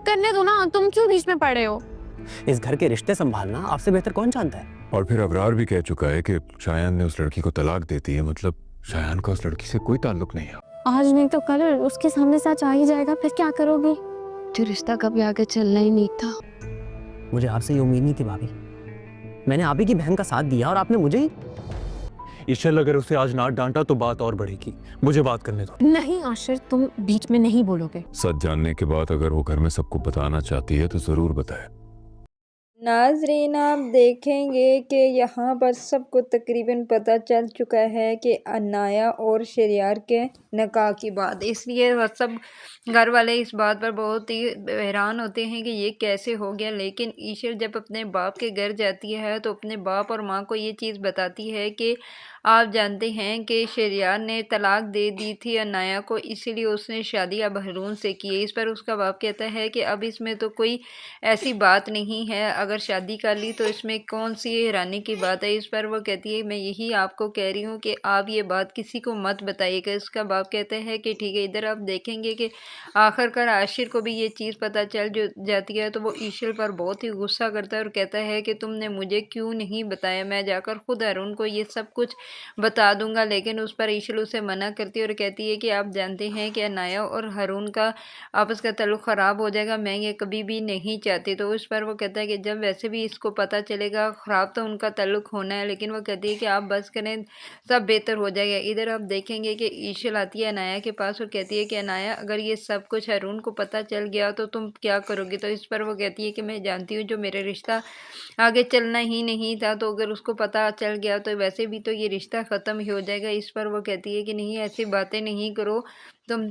करने दो ना, तुम क्यों बीच में पड़े हो? इस घर के रिश्ते संभालना आपसे बेहतर कौन जानता है? और फिर अबरार भी कह चुका है कि शायान ने उस लड़की को तलाक दे दी है, मतलब शायान का उस लड़की से कोई ताल्लुक नहीं है। आज नहीं तो कल उसके सामने सच आ ही जाएगा, फिर क्या करोगी? जो रिश्ता कभी आगे चलना ही नहीं था। मुझे आपसे ये उम्मीद नहीं थी भाभी। मैंने आप ही की बहन का साथ दिया और आपने मुझे ही। ईशल अगर उसे आज ना डांटा तो बात और बढ़ेगी। मुझे बात करने दो। नहीं आशिर, तुम बीच में नहीं बोलोगे। सच जानने के बाद अगर वो घर में सबको बताना चाहती है तो जरूर बताए। नाज़रीन, आप देखेंगे कि यहाँ पर सबको तकरीबन पता चल चुका है कि अनाया और शरियार के निकाह की बात, इसलिए वह सब घर वाले इस बात पर बहुत ही हैरान होते हैं कि ये कैसे हो गया। लेकिन ईशर जब अपने बाप के घर जाती है तो अपने बाप और माँ को ये चीज़ बताती है कि आप जानते हैं कि शरियार ने तलाक दे दी थी अनाया को, इसीलिए उसने शादी अब हारून से की है। इस पर उसका बाप कहता है कि अब इसमें तो कोई ऐसी बात नहीं है, अगर शादी कर ली तो इसमें कौन सी हैरानी की बात है। इस पर वो कहती है मैं यही आपको कह रही हूँ कि आप ये बात किसी को मत बताइएगा। इसका बाप कहता है कि ठीक है। इधर आप देखेंगे कि आखिरकार आशिर को भी ये चीज़ पता चल जाती है तो वो ईशल पर बहुत ही गुस्सा करता है और कहता है कि तुमने मुझे क्यों नहीं बताया, मैं जाकर खुद हारून को ये सब कुछ बता दूंगा। लेकिन उस पर ईशल उसे मना करती है और कहती है कि आप जानते हैं कि अनाया और हारून का आपस का ताल्लुक ख़राब हो जाएगा, मैं ये कभी भी नहीं चाहती। तो उस पर वो कहता है कि जब वैसे भी इसको पता चलेगा ख़राब तो उनका ताल्लुक होना है, लेकिन वो कहती है कि आप बस करें, सब बेहतर हो जाएगा। इधर आप देखेंगे कि ईशल आती है अनाया के पास और कहती है कि अनाया अगर ये सब कुछ हारून को पता चल गया तो तुम क्या करोगी? तो इस पर वो कहती है कि मैं जानती हूँ जो मेरा रिश्ता आगे चलना ही नहीं था, तो अगर उसको पता चल गया तो वैसे भी तो ये रिश्ता ख़त्म ही हो जाएगा। इस पर वो कहती है कि नहीं, ऐसी बातें नहीं करो, तुम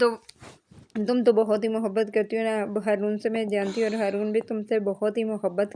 तो बहुत ही मोहब्बत करती हो ना हारून से, मैं जानती हूँ, और हारून भी तुमसे बहुत ही मोहब्बत